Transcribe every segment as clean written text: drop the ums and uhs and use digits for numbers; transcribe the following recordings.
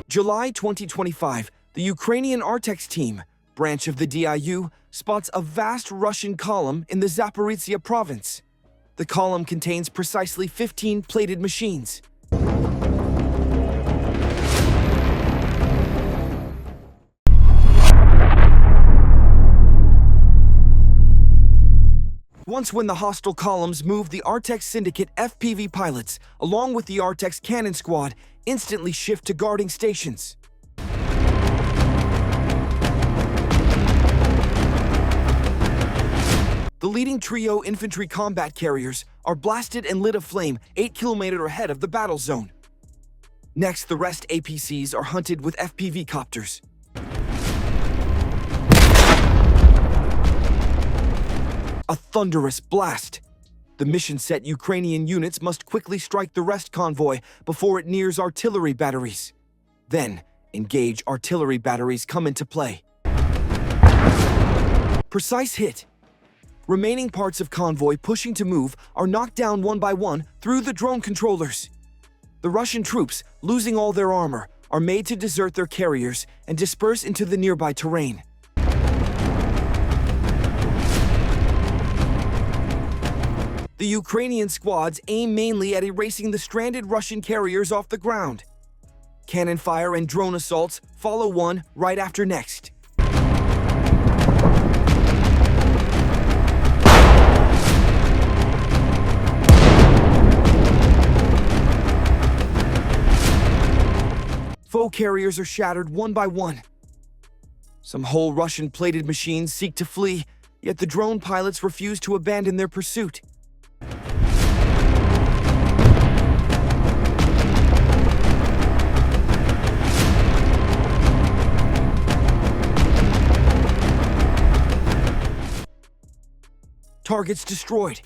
July 2025, the Ukrainian Artex team, branch of the DIU, spots a vast Russian column in the Zaporizhia province. The column contains precisely 15 plated machines. Once when the hostile columns moved, the Artex Syndicate FPV pilots, along with the Artex Cannon Squad, instantly shift to guarding stations. The leading trio infantry combat carriers are blasted and lit aflame 8 kilometers ahead of the battle zone. Next, the rest APCs are hunted with FPV copters. A thunderous blast. The mission-set Ukrainian units must quickly strike the rest convoy before it nears artillery batteries. Then, engaged artillery batteries come into play. Precise hit. Remaining parts of convoy pushing to move are knocked down one by one through the drone controllers. The Russian troops, losing all their armor, are made to desert their carriers and disperse into the nearby terrain. The Ukrainian squads aim mainly at erasing the stranded Russian carriers off the ground. Cannon fire and drone assaults follow one right after next. Foe carriers are shattered one by one. Some whole Russian plated machines seek to flee, yet the drone pilots refuse to abandon their pursuit. Targets destroyed.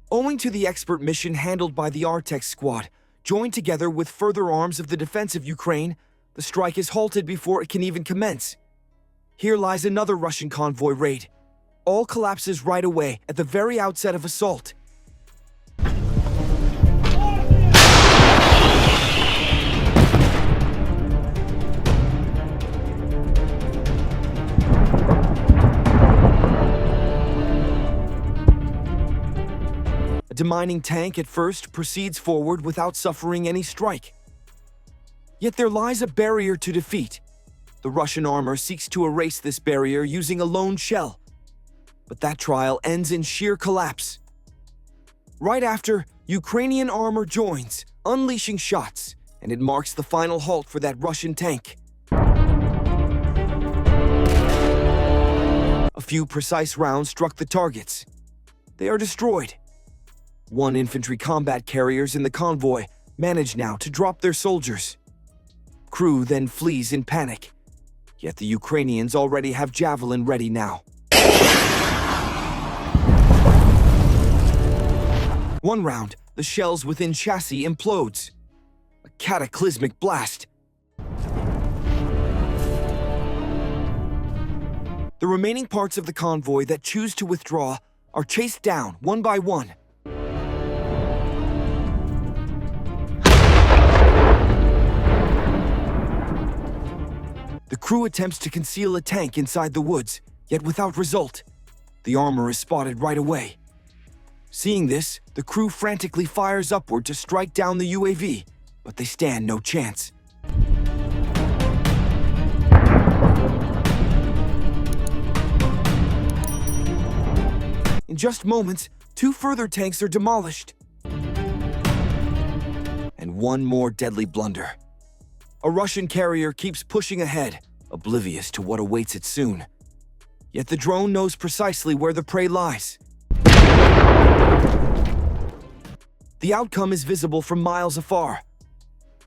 Owing to the expert mission handled by the Artex squad, joined together with further arms of the defense of Ukraine, the strike is halted before it can even commence. Here lies another Russian convoy raid. All collapses right away at the very outset of assault. A demining tank at first proceeds forward without suffering any strike. Yet there lies a barrier to defeat. The Russian armor seeks to erase this barrier using a lone shell. But that trial ends in sheer collapse. Right after, Ukrainian armor joins, unleashing shots, and it marks the final halt for that Russian tank. A few precise rounds struck the targets. They are destroyed. One infantry combat carriers in the convoy manage now to drop their soldiers. Crew then flees in panic. Yet the Ukrainians already have Javelin ready now. One round, the shells within chassis implodes. A cataclysmic blast. The remaining parts of the convoy that choose to withdraw are chased down one by one. The crew attempts to conceal a tank inside the woods, yet without result. The armor is spotted right away. Seeing this, the crew frantically fires upward to strike down the UAV, but they stand no chance. In just moments, 2 further tanks are demolished. And one more deadly blunder. A Russian carrier keeps pushing ahead, oblivious to what awaits it soon. Yet the drone knows precisely where the prey lies. The outcome is visible from miles afar.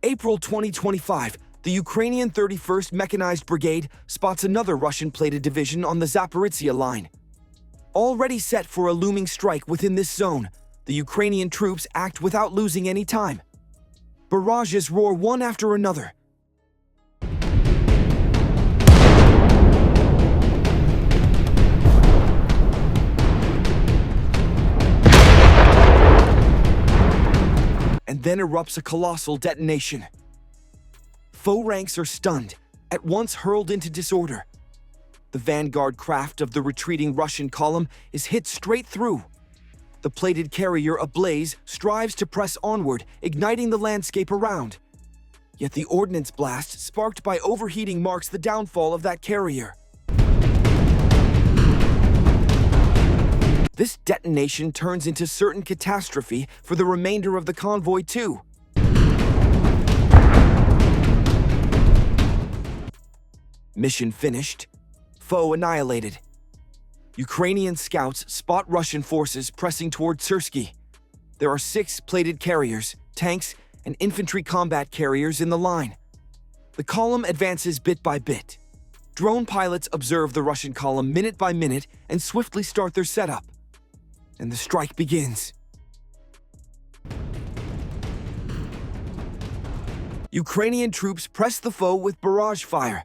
April 2025, the Ukrainian 31st Mechanized Brigade spots another Russian-plated division on the Zaporizhia line. Already set for a looming strike within this zone, the Ukrainian troops act without losing any time. Barrages roar one after another. And then erupts a colossal detonation. Foe ranks are stunned, at once hurled into disorder. The vanguard craft of the retreating Russian column is hit straight through. The plated carrier ablaze strives to press onward, igniting the landscape around. Yet the ordnance blast sparked by overheating marks the downfall of that carrier. This detonation turns into certain catastrophe for the remainder of the convoy too. Mission finished. Foe annihilated. Ukrainian scouts spot Russian forces pressing toward Sursky. There are 6 plated carriers, tanks, and infantry combat carriers in the line. The column advances bit by bit. Drone pilots observe the Russian column minute by minute and swiftly start their setup. And the strike begins. Ukrainian troops press the foe with barrage fire.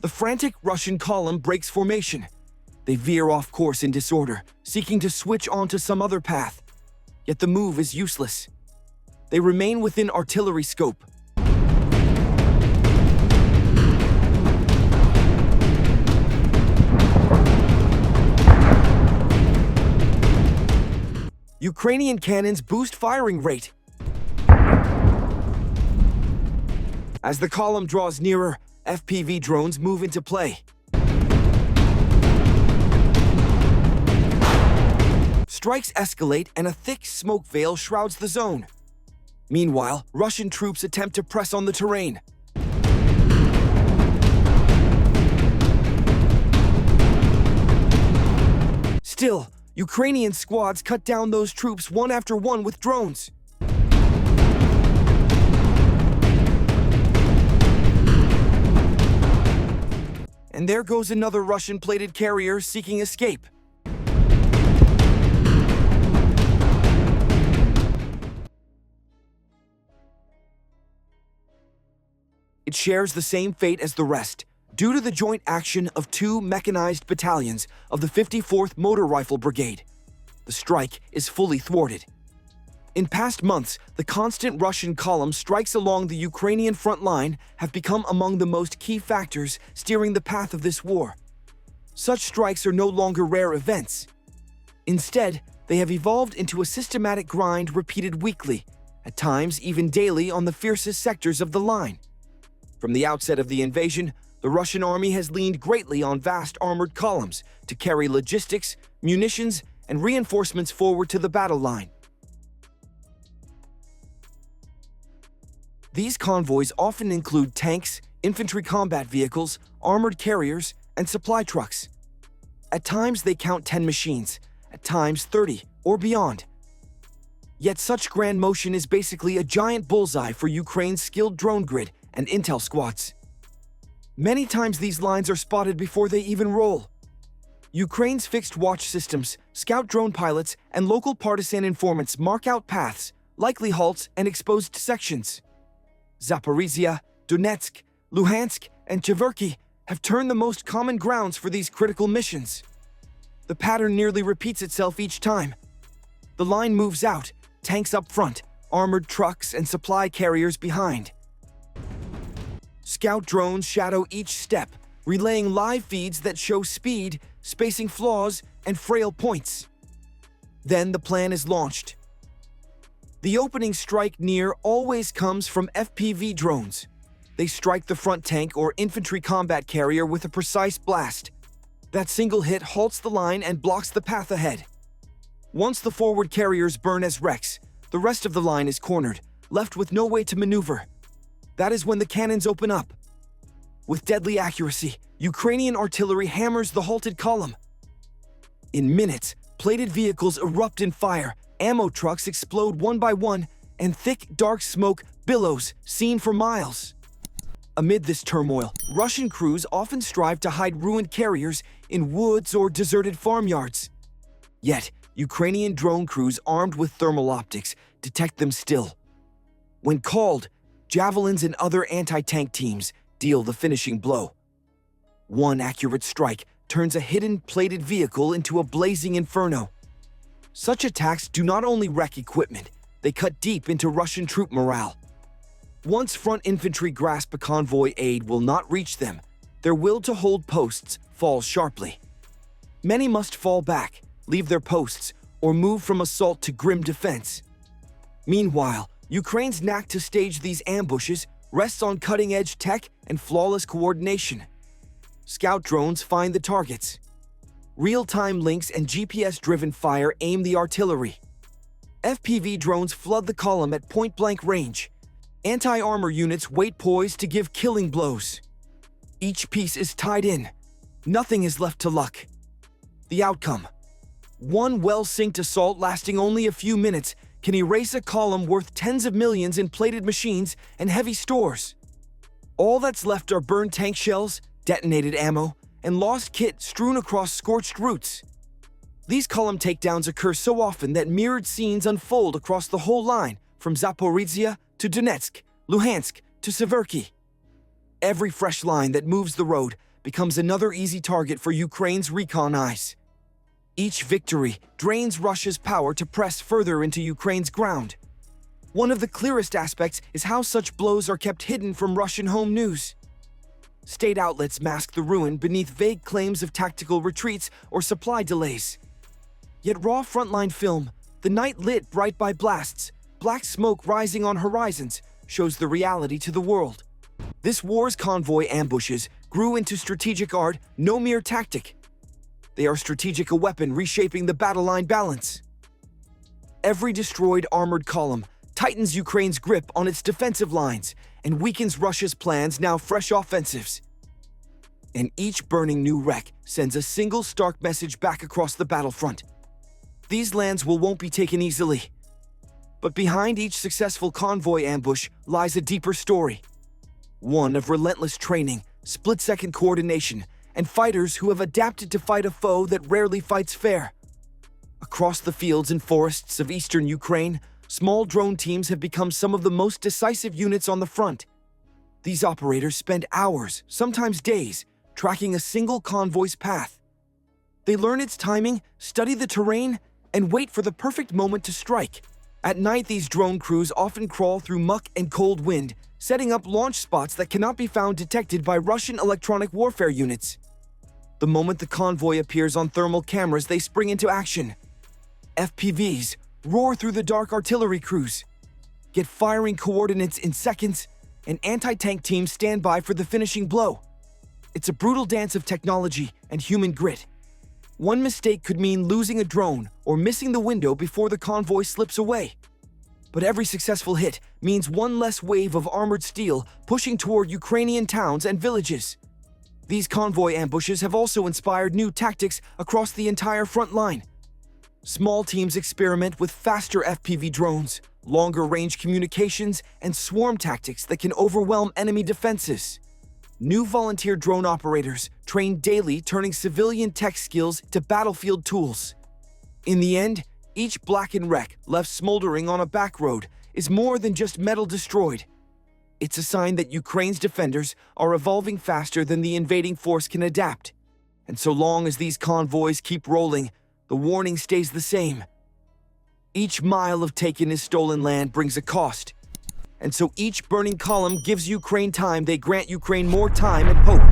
The frantic Russian column breaks formation. They veer off course in disorder, seeking to switch onto some other path. Yet the move is useless. They remain within artillery scope. Ukrainian cannons boost firing rate. As the column draws nearer, FPV drones move into play. Strikes escalate and a thick smoke veil shrouds the zone. Meanwhile, Russian troops attempt to press on the terrain. Still, Ukrainian squads cut down those troops one after one with drones. And there goes another Russian-plated carrier seeking escape. It shares the same fate as the rest, due to the joint action of 2 mechanized battalions of the 54th Motor Rifle Brigade. The strike is fully thwarted. In past months, the constant Russian column strikes along the Ukrainian front line have become among the most key factors steering the path of this war. Such strikes are no longer rare events. Instead, they have evolved into a systematic grind repeated weekly, at times even daily on the fiercest sectors of the line. From the outset of the invasion, the Russian army has leaned greatly on vast armored columns to carry logistics, munitions, and reinforcements forward to the battle line. These convoys often include tanks, infantry combat vehicles, armored carriers, and supply trucks. At times they count 10 machines, at times 30 or beyond. Yet such grand motion is basically a giant bullseye for Ukraine's skilled drone grid and intel squads. Many times these lines are spotted before they even roll. Ukraine's fixed watch systems, scout drone pilots, and local partisan informants mark out paths, likely halts, and exposed sections. Zaporizhia, Donetsk, Luhansk, and Tverky have turned the most common grounds for these critical missions. The pattern nearly repeats itself each time. The line moves out, tanks up front, armored trucks and supply carriers behind. Scout drones shadow each step, relaying live feeds that show speed, spacing flaws, and frail points. Then the plan is launched. The opening strike near always comes from FPV drones. They strike the front tank or infantry combat carrier with a precise blast. That single hit halts the line and blocks the path ahead. Once the forward carriers burn as wrecks, the rest of the line is cornered, left with no way to maneuver. That is when the cannons open up. With deadly accuracy, Ukrainian artillery hammers the halted column. In minutes, plated vehicles erupt in fire, ammo trucks explode one by one, and thick, dark smoke billows, seen for miles. Amid this turmoil, Russian crews often strive to hide ruined carriers in woods or deserted farmyards. Yet, Ukrainian drone crews armed with thermal optics detect them still. When called, Javelins and other anti-tank teams deal the finishing blow. One accurate strike turns a hidden plated vehicle into a blazing inferno. Such attacks do not only wreck equipment, they cut deep into Russian troop morale. Once front infantry grasp a convoy, aid will not reach them. Their will to hold posts falls sharply. Many must fall back, leave their posts, or move from assault to grim defense. Meanwhile, Ukraine's knack to stage these ambushes rests on cutting-edge tech and flawless coordination. Scout drones find the targets. Real-time links and GPS-driven fire aim the artillery. FPV drones flood the column at point-blank range. Anti-armor units wait poised to give killing blows. Each piece is tied in. Nothing is left to luck. The outcome: one well-synced assault lasting only a few minutes can erase a column worth tens of millions in plated machines and heavy stores. All that's left are burned tank shells, detonated ammo, and lost kit strewn across scorched routes. These column takedowns occur so often that mirrored scenes unfold across the whole line, from Zaporizhia to Donetsk, Luhansk to Severki. Every fresh line that moves the road becomes another easy target for Ukraine's recon eyes. Each victory drains Russia's power to press further into Ukraine's ground. One of the clearest aspects is how such blows are kept hidden from Russian home news. State outlets mask the ruin beneath vague claims of tactical retreats or supply delays. Yet raw frontline film, the night lit bright by blasts, black smoke rising on horizons, shows the reality to the world. This war's convoy ambushes grew into strategic art, no mere tactic. They are strategic, a weapon reshaping the battle line balance. Every destroyed armored column tightens Ukraine's grip on its defensive lines and weakens Russia's plans, now fresh offensives. And each burning new wreck sends a single stark message back across the battlefront. These lands won't be taken easily. But behind each successful convoy ambush lies a deeper story. One of relentless training, split-second coordination, and fighters who have adapted to fight a foe that rarely fights fair. Across the fields and forests of eastern Ukraine, small drone teams have become some of the most decisive units on the front. These operators spend hours, sometimes days, tracking a single convoy's path. They learn its timing, study the terrain, and wait for the perfect moment to strike. At night, these drone crews often crawl through muck and cold wind, setting up launch spots that cannot be found detected by Russian electronic warfare units. The moment the convoy appears on thermal cameras, they spring into action. FPVs roar through the dark, artillery crews get firing coordinates in seconds, and anti-tank teams stand by for the finishing blow. It's a brutal dance of technology and human grit. One mistake could mean losing a drone or missing the window before the convoy slips away. But every successful hit means one less wave of armored steel pushing toward Ukrainian towns and villages. These convoy ambushes have also inspired new tactics across the entire front line. Small teams experiment with faster FPV drones, longer-range communications, and swarm tactics that can overwhelm enemy defenses. New volunteer drone operators train daily, turning civilian tech skills to battlefield tools. In the end, each blackened wreck left smoldering on a back road is more than just metal destroyed. It's a sign that Ukraine's defenders are evolving faster than the invading force can adapt. And so long as these convoys keep rolling, the warning stays the same. Each mile of taken is stolen land brings a cost. And so each burning column gives Ukraine time. They grant Ukraine more time and hope.